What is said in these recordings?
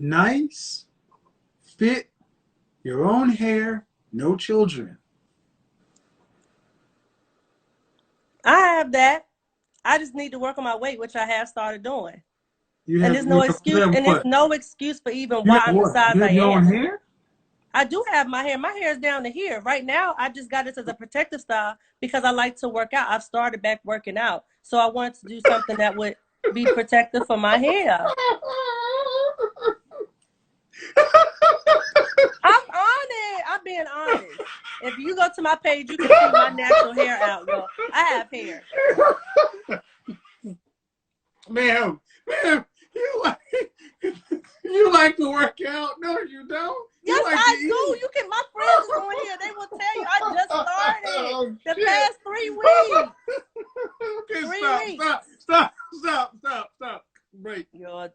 nice, fit, your own hair, no children. I have that. I just need to work on my weight, which I have started doing. You And have there's no you excuse, have and there's what? no excuse for even You why have I'm the what? size You I have your own am. hair? I do have my hair. My hair is down to here. Right now, I just got this as a protective style because I like to work out. I've started back working out. So I wanted to do something that would be protective for my hair. I'm on it. I'm being honest. If you go to my page, you can see my natural hair out, yo. I have hair. Ma'am, ma'am, you like you like to work out? No, you don't. You Yes, like to I do. eat. You can. My friends is on here. They will tell you. I just started Oh the shit. past 3 weeks. Okay, Three stop, weeks. stop, stop, stop, stop, stop. Break. Yo,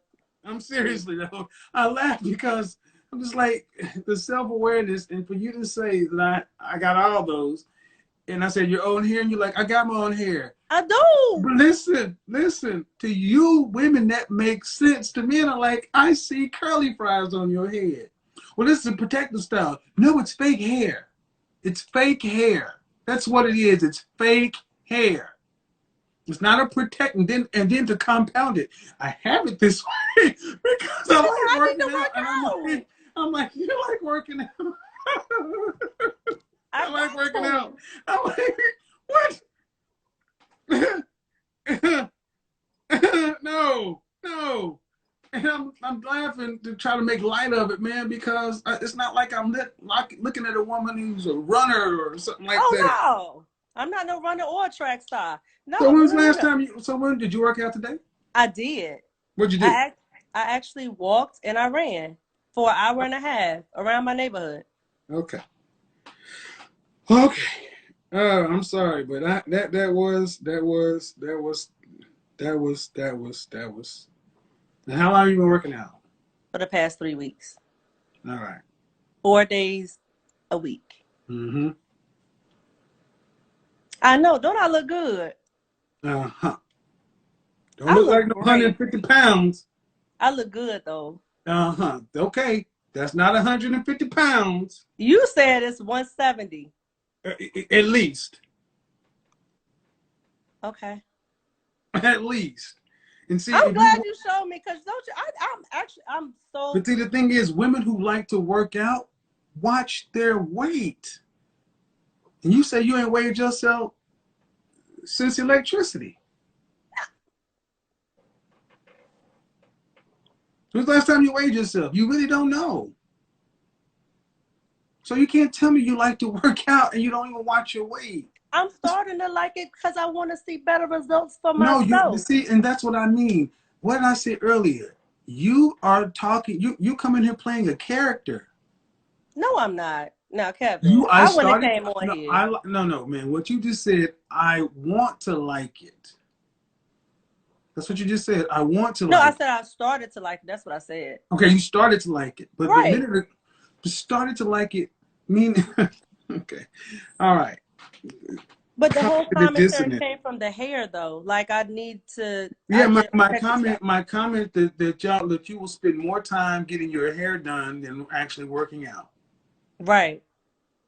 I'm seriously though. I laugh because I'm just like the self-awareness, and for you to say that I got all those, and I said your own hair, and you're like, I got my own hair. I do. But listen, to you women, that makes sense. To men are like, I see curly fries on your head. Well, this is a protective style. No, it's fake hair. It's fake hair. That's what it is. It's fake hair. It's not a protect, and then to compound it, I have it this way because I Because like I need working to out, work and out. I'm like, you like working out. I I like got working to. out. I'm like, what? No, no. And I'm laughing to try to make light of it, man, because it's not like I'm looking at a woman who's a runner or something like Oh that. no. I'm not no runner or track star. So No, no, when's no, the no, last no. time you? So when did you work out today? I did. What'd you do? I act, I actually walked and I ran for an hour and a half around my neighborhood. Okay. Okay. I'm sorry, but that was. And how long have you been working out? For the past 3 weeks. All right. 4 days a week. Mm-hmm. I know. Don't I look good? Uh-huh. Don't I look look like no great. 150 pounds. I look good though. Uh-huh. Okay. That's not 150 pounds, You said it's 170. at least. Okay. At least. And see, I'm if you glad you showed me because don't you? I'm so. but see, the thing is, women who like to work out watch their weight. And you say you ain't weighed yourself since electricity. When's the last time you weighed yourself? You really don't know. So you can't tell me you like to work out and you don't even watch your weight. I'm starting to like it because I want to see better results for No, you myself. see, and that's what I mean. What did I say earlier? You are talking. You come in here playing a character. No, I'm not. Now, You, Kevin, I I wouldn't have started. came on No, here. no, man. What you just said. I want to like it. That's what you just said. I want to No, I like it. said I started to like it. That's what I said. Okay, you started to like it, but the Right. minute you started to like it, mean. Okay, all right. But the whole Cognitive commentary dissonance. came from the hair, though. Like I need to. Yeah, I my, get a my protective comment style. my comment that you will spend more time getting your hair done than actually working out. Right.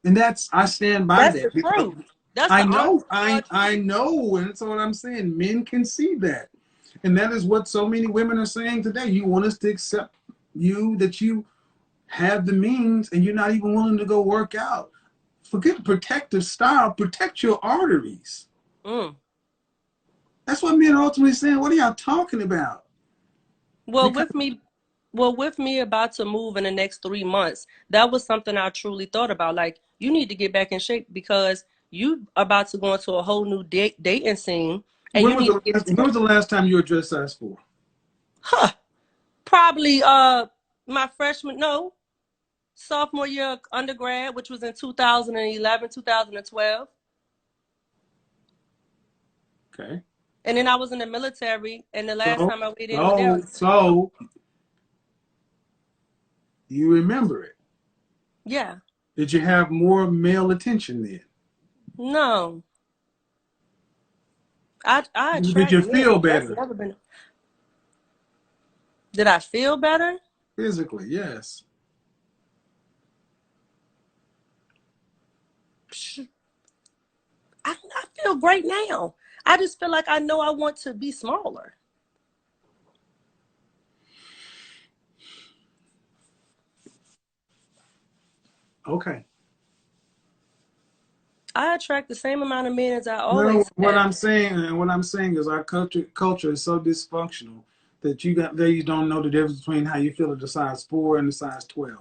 And I stand by That's that the because truth. That's I the honest know, God I truth. know, and that's what I'm saying. Men can see that. And that is what so many women are saying today. You want us to accept that you have the means and you're not even willing to go work out. Forget protective style, protect your arteries. Mm. That's what men are ultimately saying. What are y'all talking about? Well, Because with me, well, with me about to move in the next 3 months, that was something I truly thought about. Like, you need to get back in shape because you about to go into a whole new dating scene, and you need to get it when was together. the last time you were dress size 4? Huh? Probably my freshman, no, sophomore year of undergrad, which was in 2011, 2012. Okay. And then I was in the military, and the last So time I weighed in was there. so you remember it. Yeah. Did you have more male attention then? No. I Did attract you feel men. That's better? never been. Did I feel better? Physically, yes. I feel great now. I just feel like I know I want to be smaller. Okay. I attract the same amount of men as I No, always what have. I'm saying, and what I'm saying is our culture is so dysfunctional that you don't know the difference between how you feel at the size 4 and the size 12.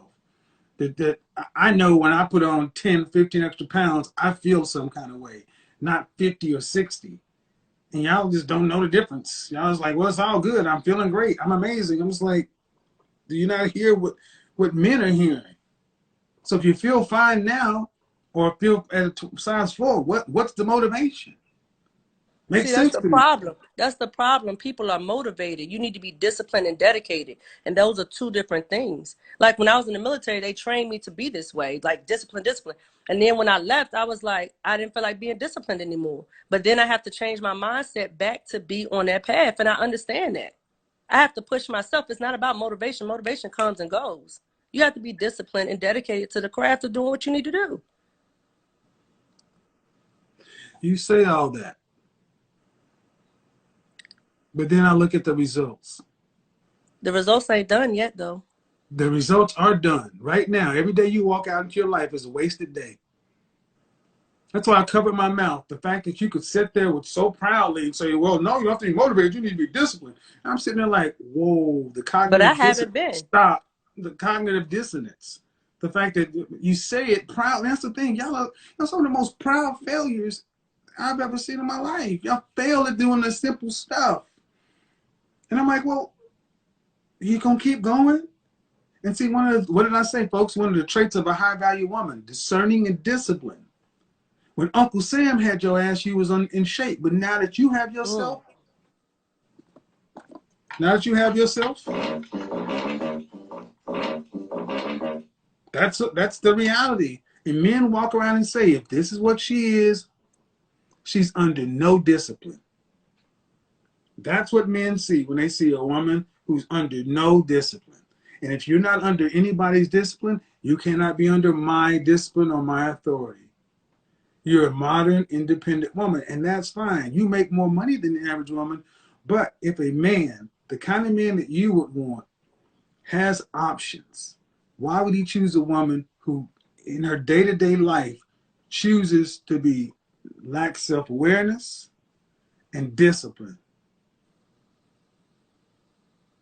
That I know when I put on 10, 15 extra pounds, I feel some kind of way, not 50 or 60. And y'all just don't know the difference. Y'all just like, well, it's all good. I'm feeling great. I'm amazing. I'm just like, do you not hear what men are hearing? So if you feel fine now, or feel at a size 4, what's the motivation? See, Makes that's sense the to me. problem. That's the problem. People are motivated. You need to be disciplined and dedicated. And those are two different things. Like when I was in the military, they trained me to be this way, like discipline, discipline. And then when I left, I was like, I didn't feel like being disciplined anymore. But then I have to change my mindset back to be on that path. And I understand that. I have to push myself. It's not about motivation. Motivation comes and goes. You have to be disciplined and dedicated to the craft of doing what you need to do. You say all that, but then I look at the results. The results ain't done yet, though. The results are done right now. Every day you walk out into your life is a wasted day. That's why I covered my mouth. The fact that you could sit there with so proudly and say, well, no, you don't have to be motivated. You need to be disciplined. And I'm sitting there like, whoa, the But I cognitive haven't dissonance. been. Stop. The cognitive dissonance. The fact that you say it proud. That's the thing. Y'all are some of the most proud failures I've ever seen in my life. Y'all fail at doing the simple stuff. And I'm like, well, you going to keep going? And see, what did I say, folks? One of the traits of a high value woman, discerning and discipline. When Uncle Sam had your ass, you was in shape. But now that you have yourself, that's the reality. And men walk around and say, if this is what she is, she's under no discipline. That's what men see when they see a woman who's under no discipline. And if you're not under anybody's discipline, you cannot be under my discipline or my authority. You're a modern, independent woman, and that's fine. You make more money than the average woman, but if a man, the kind of man that you would want, has options, why would he choose a woman who, in her day-to-day life, chooses to be lack self-awareness and discipline?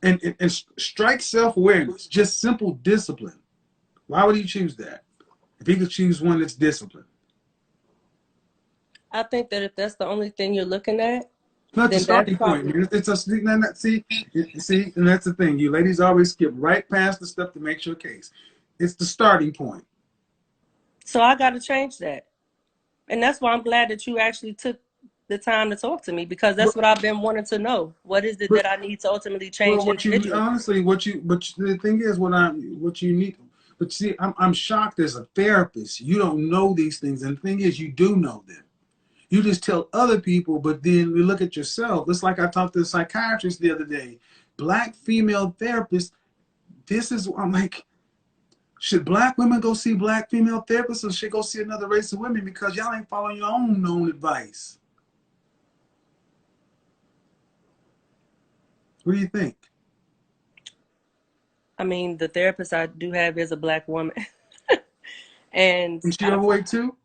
And strike self-awareness, just simple discipline. Why would he choose that if he could choose one that's disciplined? I think that if that's the only thing you're looking at, It's not the then that's starting point. probably. It's a see, and that's the thing. You ladies always skip right past the stuff that makes your case. It's the starting point. So I got to change that. And that's why I'm glad that you actually took the time to talk to me, because that's But, what I've been wanting to know. What is it but that I need to ultimately well, change what you individually? honestly, but the thing is, what you need. But see, I'm shocked as a therapist. You don't know these things, and the thing is, you do know them. You just tell other people, but then you look at yourself. It's like I talked to a psychiatrist the other day. Black female therapist. I'm like, should black women go see black female therapists, or should go see another race of women, because y'all ain't following your own known advice? What do you think? I mean, the therapist I do have is a black woman. And Is she overweight too?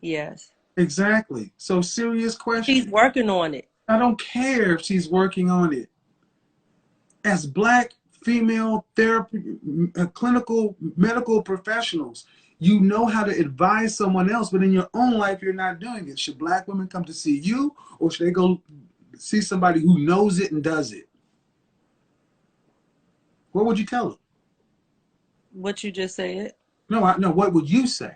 yes, Exactly. So serious she's question. working on it. I don't care if she's working on it. As black female therapy, clinical medical professionals, you know how to advise someone else, but in your own life, you're not doing it. Should black women come to see you, or should they go see somebody who knows it and does it? What would you tell them? What you just said. No. What would you say?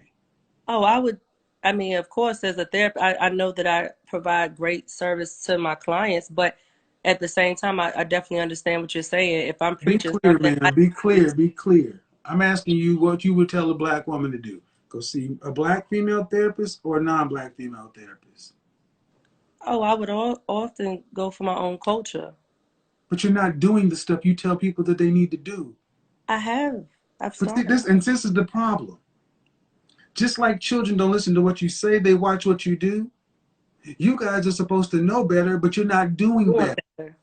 Oh, I would. I mean, of course, as a therapist, I know that I provide great service to my clients, but at the same time, I definitely understand what you're saying. If I'm Be preaching clear, something, man. Be clear. Be clear. I'm asking you what you would tell a black woman to do. Go see a black female therapist or a non-black female therapist. oh, I would often go for my own culture. But you're not doing the stuff you tell people that they need to do. I have. I've But see, started. this is the problem. Just like children don't listen to what you say, they watch what you do. You guys are supposed to know better, but you're not doing Doing better. better.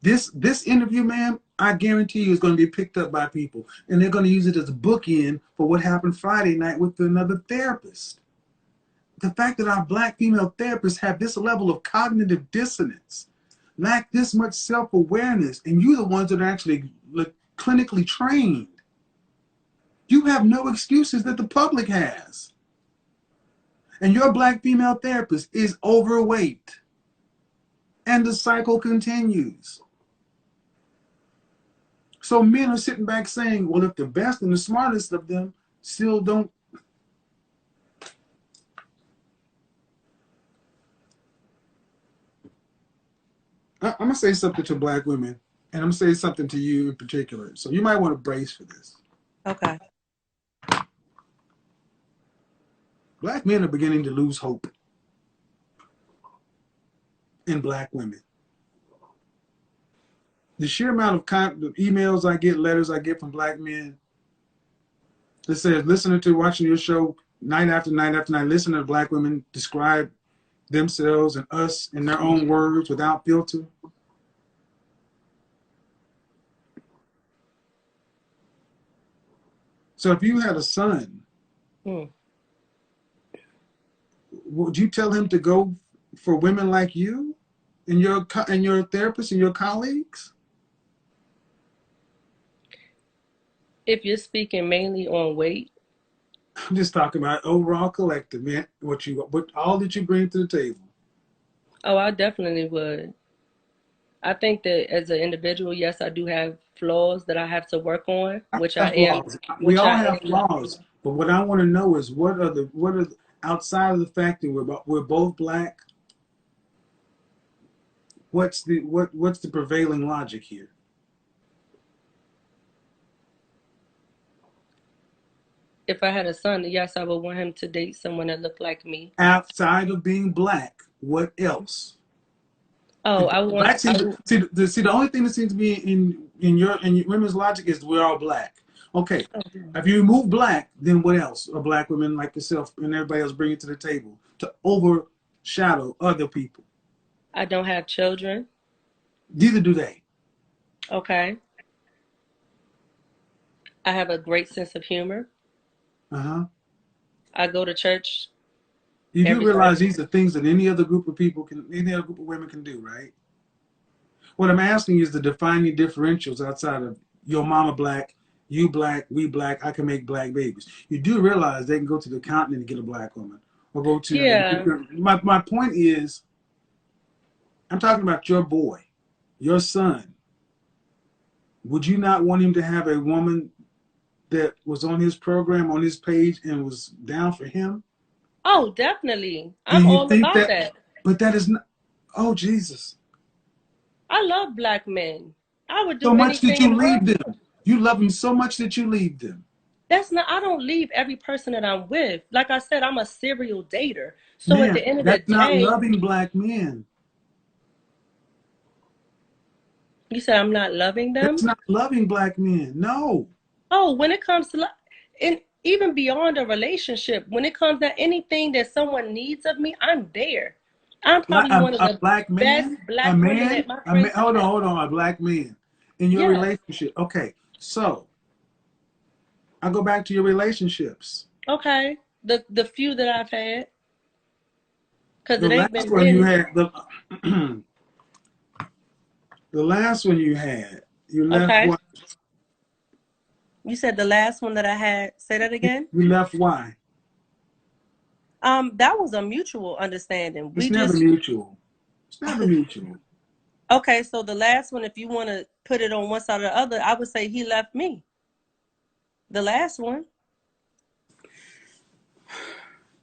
This interview, man, I guarantee you is going to be picked up by people, and they're going to use it as a bookend for what happened Friday night with another therapist. The fact that our black female therapists have this level of cognitive dissonance, lack this much self-awareness, and you're the ones that are actually clinically trained. You have no excuses that the public has. And your black female therapist is overweight. And the cycle continues. So men are sitting back saying, well, if the best and the smartest of them still don't. I'm going to say something to black women, and I'm going to say something to you in particular. So you might want to brace for this. Okay. Black men are beginning to lose hope in black women. The sheer amount of emails I get, letters I get from black men that says, listening to, watching your show night after night after night, listening to black women describe themselves and us in their own words without filter. So if you had a son, would you tell him to go for women like you and your therapists and your colleagues? If you're speaking mainly on weight, I'm just talking about overall collective, man. What all that you bring to the table. oh, I definitely would. I think that as an individual, yes, I do have flaws that I have to work on, which I am. We all have flaws, but what I want to know is what are outside of the fact that we're both black. What's the prevailing logic here? If I had a son, yes, I would want him to date someone that looked like me. Outside of being black, what else? Oh, I want. See, the only thing that seems to be in your women's logic is we're all black. Okay, if you remove black, then what else are black women like yourself and everybody else bringing to the table to overshadow other people? I don't have children. Neither do they. Okay. I have a great sense of humor. Uh-huh. I go to church. You do realize these are things that any other group of women can do, right? What I'm asking is the defining differentials outside of your mama black, you black, we black, I can make black babies. You do realize they can go to the continent and get a black woman. Or go to... Yeah. My point is, I'm talking about your boy, your son. Would you not want him to have a woman that was on his program, on his page, and was down for him? Oh, definitely. I'm all about that. But that is not... Oh, Jesus. I love black men. I would do so much that you leave them. You love them so much that you leave them. That's not... I don't leave every person that I'm with. Like I said, I'm a serial dater. So Man, at the end of the day... That's not loving black men. You said I'm not loving them? That's not loving black men. No. Oh, when it comes to... And even beyond a relationship, when it comes to anything that someone needs of me, I'm there. I'm probably one of the black man, best black women that my friends hold on, a black man in your relationship. Okay, so I'll go back to your relationships. Okay, the few that I've had, because it ain't been many. You had the last one you had. You left. Okay. What? You said the last one that I had. Say that again. You left why? That was a mutual understanding. It's never mutual. It's never mutual. Okay, so the last one, if you want to put it on one side or the other, I would say he left me. The last one.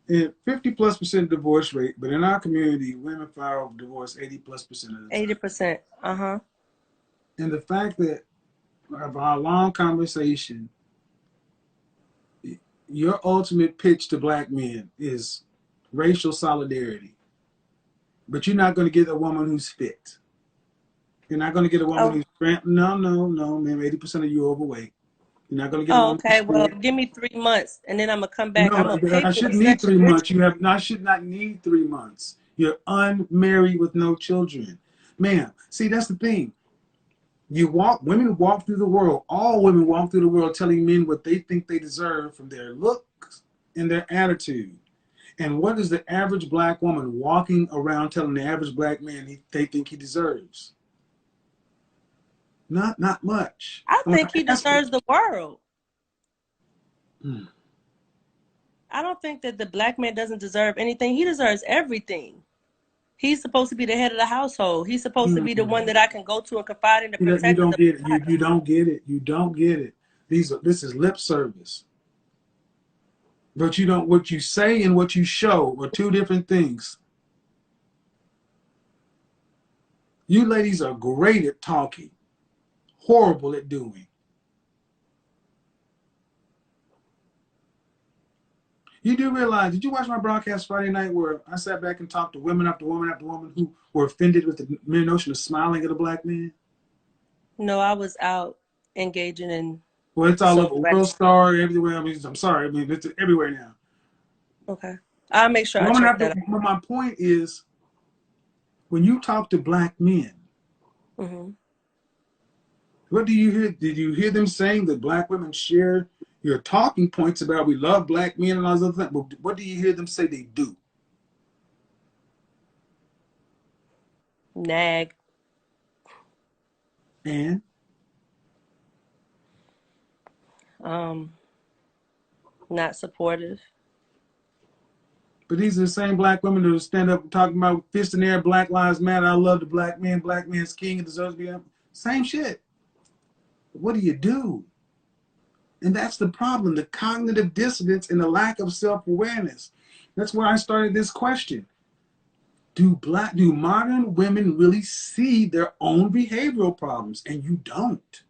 50+% divorce rate, but in our community, women file divorce 80+% of the time. 80%. Uh-huh. And the fact that of our long conversation, your ultimate pitch to black men is racial solidarity. But you're not going to get a woman who's fit. You're not going to get a woman Oh, who's no, no, no, man. 80% of you are overweight. You're not going to get a oh, woman who's okay. Well, skinny. give me 3 months, and then I'm gonna come back. I'm No, gonna pay I for a shouldn't need session 3 months. with You have not should not need 3 months. You're unmarried with no children, man. See, that's the thing. Women walk through the world. All women walk through the world telling men what they think they deserve from their looks and their attitude. And what is the average black woman walking around telling the average black man they think he deserves? Not much. I I want think to he ask you. deserves the world. Hmm. I don't think that the black man doesn't deserve anything. He deserves everything. He's supposed to be the head of the household. He's supposed to be the one that I can go to and confide in to You protect and don't to get it. provide. You don't get it. You don't get it. This is lip service. But you don't, what you say and what you show are two different things. You ladies are great at talking, horrible at doing. You do realize, did you watch my broadcast Friday night where I sat back and talked to women after woman after woman who were offended with the mere notion of smiling at a black man? No, I was out engaging in Well, it's all over social World activity. Star, everywhere. I mean, I'm sorry. I mean, it's everywhere now. Okay. I'll make sure I Woman check after, that out. my point is, when you talk to black men, Hmm. what do you hear? Did you hear them saying that black women share your talking points about we love black men and all those other things? But what do you hear them say they do? Nag. And Um, Not supportive. but these are the same black women that stand up talking about fist in the air, Black Lives Matter. I love the black man's king, and deserves to be up. Same shit. What do you do? And that's the problem: the cognitive dissonance and the lack of self-awareness. That's where I started this question. Do modern women really see their own behavioral problems? And you don't.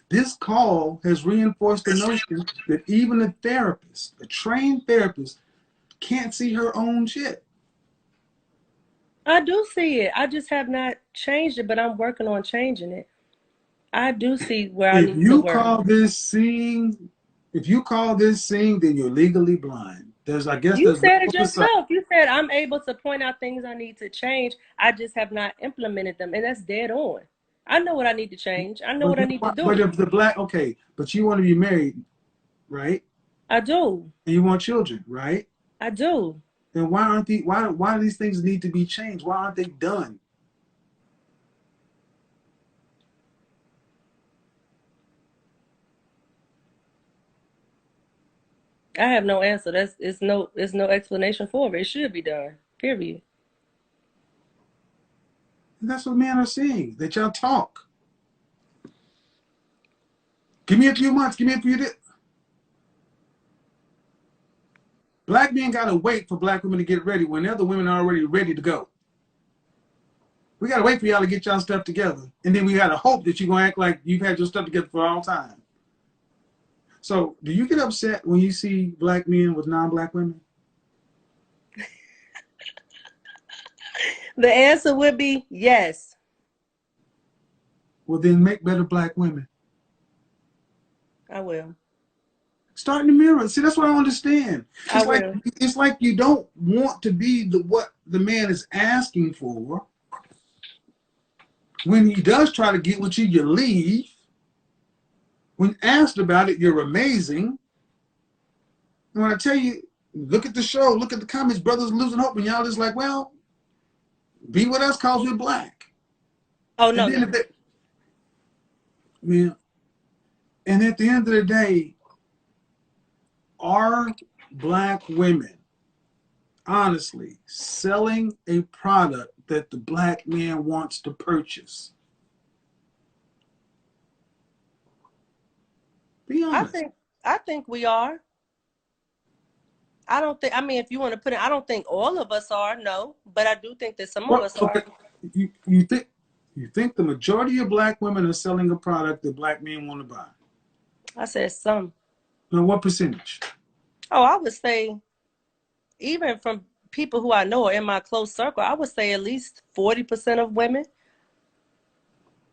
This call has reinforced the notion that even a therapist, a trained therapist, can't see her own shit. I do see it. I just have not changed it, but I'm working on changing it. I do see where I If need to you work. call this seeing, if you call this seeing, then you're legally blind. I guess You there's said it levels of. yourself. You said I'm able to point out things I need to change. I just have not implemented them, and that's dead on. I know what I need to change. I know what I need to But do. if the black, okay, but you want to be married, right? I do. And you want children, right? I do. Then why do these things need to be changed? Why aren't they done? I have no answer. It's no explanation for it. It should be done. Period. And that's what men are seeing. That y'all talk. Give me a few months. Give me a few days. Black men gotta wait for black women to get ready when other women are already ready to go. We gotta wait for y'all to get y'all stuff together, and then we gotta hope that you're gonna act like you've had your stuff together for all time. So, do you get upset when you see black men with non-black women? The answer would be yes. Well, then make better black women. I will. Start in the mirror. See, that's what I understand. I will. It's like you don't want to be what the man is asking for. When he does try to get with you, you leave. When asked about it, you're amazing. And when I tell you, look at the show, look at the comments, brothers losing hope, and y'all just like, well, be with us cause we're black. Oh And no, then no. and at the end of the day, are black women honestly selling a product that the black man wants to purchase? Be I honest. think I think we are. I don't think, I mean, if you want to put it, I don't think all of us are, no, but I do think that some of What us okay? are. You think the majority of black women are selling a product that black men want to buy? I said some. Now, what percentage? Oh, I would say, even from people who I know are in my close circle, I would say at least 40% of women.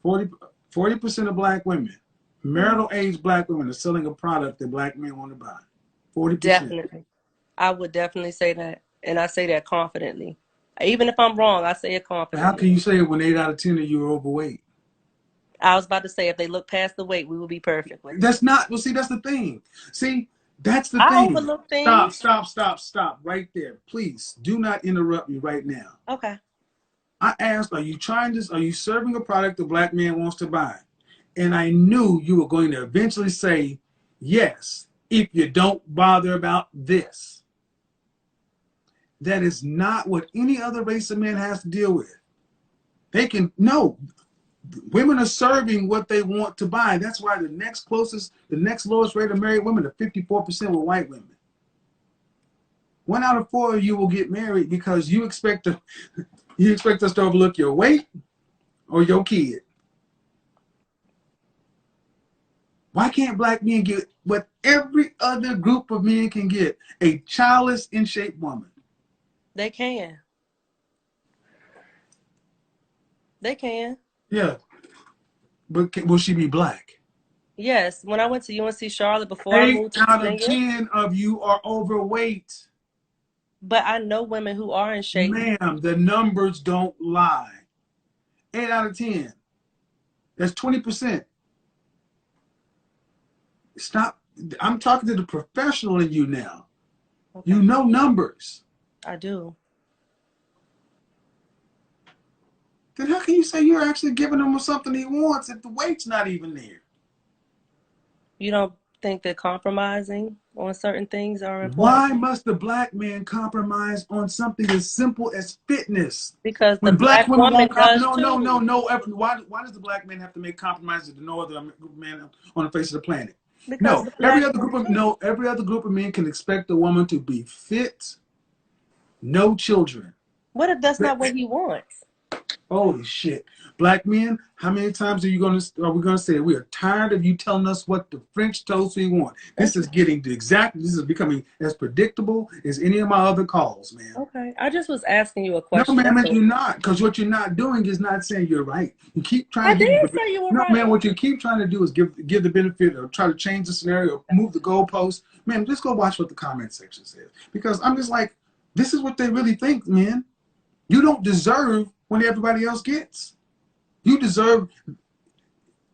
40% of black women, marital age black women, are selling a product that black men want to buy. 40%. Definitely. I would definitely say that. And I say that confidently. Even if I'm wrong, I say it How can confidently. you say when 8 out of 10 of you are overweight? I was about to say if they look past the weight, we will be perfectly. That's not, well, see, that's the thing. See, that's the I thing. overlook Stop, things. stop, stop, stop right there. Please do not interrupt me right now. Okay. I asked, are you trying this? Are you serving a product the black man wants to buy? And I knew you were going to eventually say, yes, if you don't bother about this. That is not what any other race of men has to deal with. They can, no, women are serving what they want to buy. That's why the next lowest rate of married women are 54% were white women. 1 out of 4 of you will get married because you expect us to overlook your weight or your kid. Why can't black men get what every other group of men can get? A childless, in shape woman. They can. They can. Yeah, but will she be black? Yes. When I went to UNC Charlotte before I 8 moved to out of Virginia, 10 of you are overweight. but I know women who are in shape. Ma'am, the numbers don't lie. 8 out of 10. That's 20%. Stop. I'm talking to the professional in you now. Okay. You know numbers. I do. Then how can you say you're actually giving him something he wants if the weight's not even there? You don't think that compromising on certain things are important? Why must the black man compromise on something as simple as fitness? Because the When black black women woman won't does compromise, too. no. Why does the black man have to make compromises to no other man on the face of the planet? Because No, the black woman every other group of men can expect a woman to be fit, no children. What if that's not what he wants? Holy shit. Black men, how many times are we gonna say we are tired of you telling us what the French toast we want? This is becoming as predictable as any of my other calls, man. Okay. I just was asking you a No, question. ma'am, you're not, because what you're not doing is not saying you're right. You keep trying I to did say you were no, right. man, what you keep trying to do is give the benefit or try to change the scenario, or move the goalpost. Man, just go watch what the comment section says. Because I'm just like, this is what they really think, man. You don't deserve what everybody else gets. You deserve,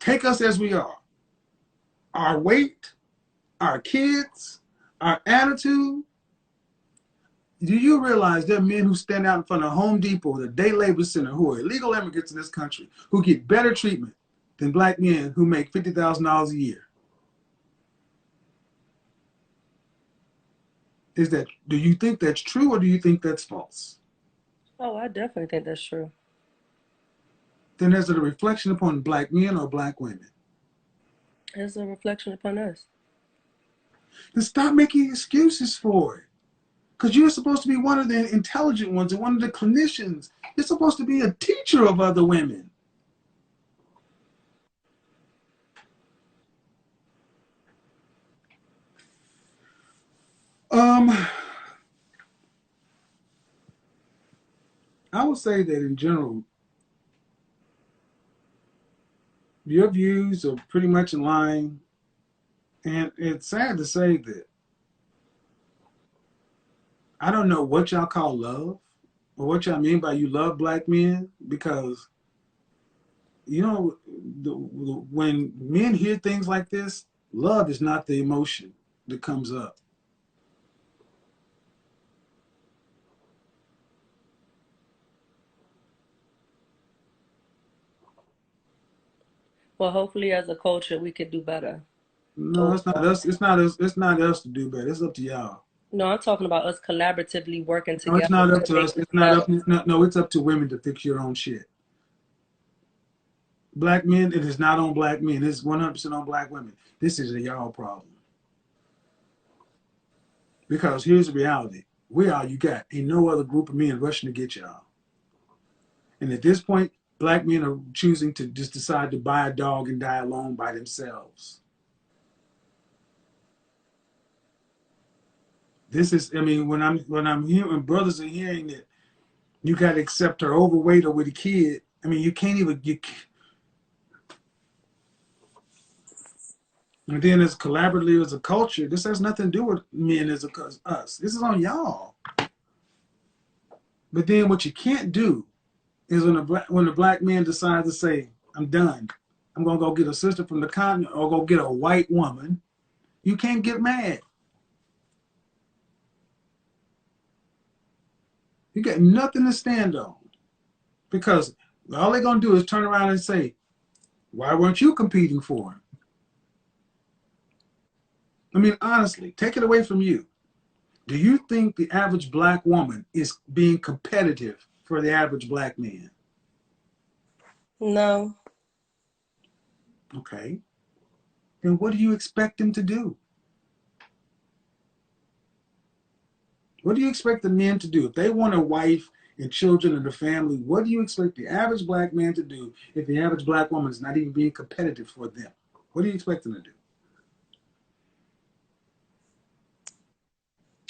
take us as we are. Our weight, our kids, our attitude. Do you realize there are men who stand out in front of Home Depot, the day labor center, who are illegal immigrants in this country, who get better treatment than black men who make $50,000 a year? Do you think that's true or do you think that's false? Oh, I definitely think that's true. Then is it a reflection upon black men or black women? It's a reflection upon us. Then stop making excuses for it. Because you're supposed to be one of the intelligent ones and one of the clinicians. You're supposed to be a teacher of other women. I would say that in general, your views are pretty much in line. And it's sad to say that I don't know what y'all call love or what y'all mean by you love black men, because, you know, when men hear things like this, love is not the emotion that comes up. Well, hopefully as a culture we could do better. No, it's not us. It's not us. It's not us to do better. It's up to y'all. No, I'm talking about us collaboratively working No, it's together not up to to make us. this It's not better. up. No, it's up to women to fix your own shit. Black men, it is not on black men. It's 100% on black women. This is a y'all problem. Because here's the reality. We all you got. Ain't no other group of men rushing to get y'all. And at this point, black men are choosing to just decide to buy a dog and die alone by themselves. This is, I mean, when I'm hearing brothers are hearing that you got to accept her overweight or with a kid. I mean, you can't even. And then as collaboratively as a culture, this has nothing to do with men as us. This is on y'all. But then what you can't do is when a black man decides to say, I'm done. I'm going to go get a sister from the continent or go get a white woman. You can't get mad. You got nothing to stand on. Because all they're going to do is turn around and say, why weren't you competing for him? I mean, honestly, take it away from you. Do you think the average black woman is being competitive for the average black man? No. Okay. Then what do you expect them to do? What do you expect the men to do? If they want a wife and children and a family, what do you expect the average black man to do if the average black woman is not even being competitive for them? What do you expect them to do?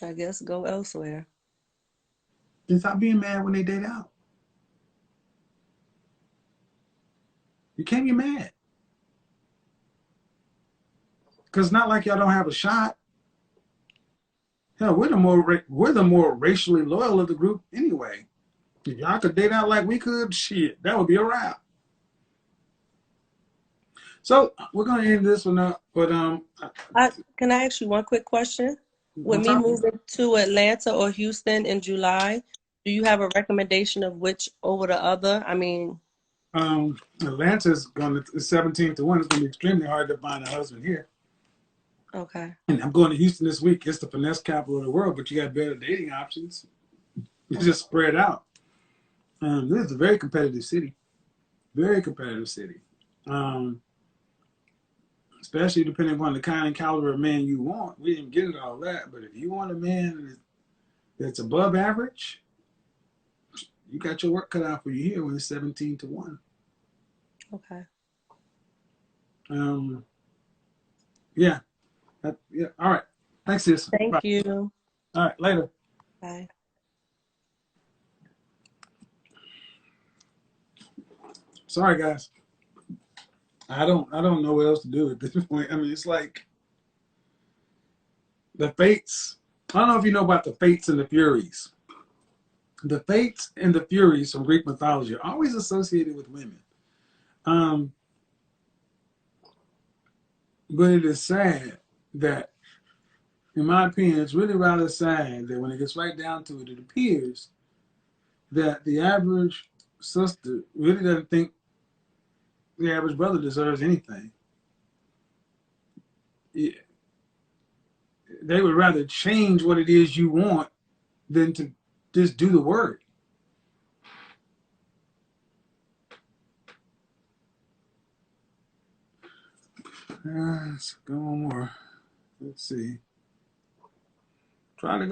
I guess go elsewhere. Then stop being mad when they date out. You can't be mad. Because it's not like y'all don't have a shot. Hell, we're the more racially loyal of the group anyway. If y'all could date out like we could, shit, that would be a wrap. So we're gonna end this one up, but Can I ask you one quick question? With on me top of moving to Atlanta or Houston in July, do you have a recommendation of which over the other? I mean, Atlanta's going to 17 to 1. It's gonna be extremely hard to find a husband here. okay. And I'm going to Houston this week. It's the finesse capital of the world, but you got better dating options. It's just spread out. This is a very competitive city. Very competitive city. Especially depending upon the kind and caliber of man you want. We didn't get into all that, but if you want a man that's above average, you got your work cut out for you here when it's 17 to 1. Okay. Yeah. Yeah. All right. Thanks, sis. Bye. Thank you. All right. Later. Bye. Sorry, guys. I don't know what else to do at this point. I mean, it's like the fates. I don't know if you know about the fates and the furies. The fates and the furies from Greek mythology are always associated with women. But it is sad that, in my opinion, it's really rather sad that when it gets right down to it, it appears that the average sister really doesn't think the average brother deserves anything. They would rather change what it is you want than to just do the work. Let's go on more. Let's see. Try to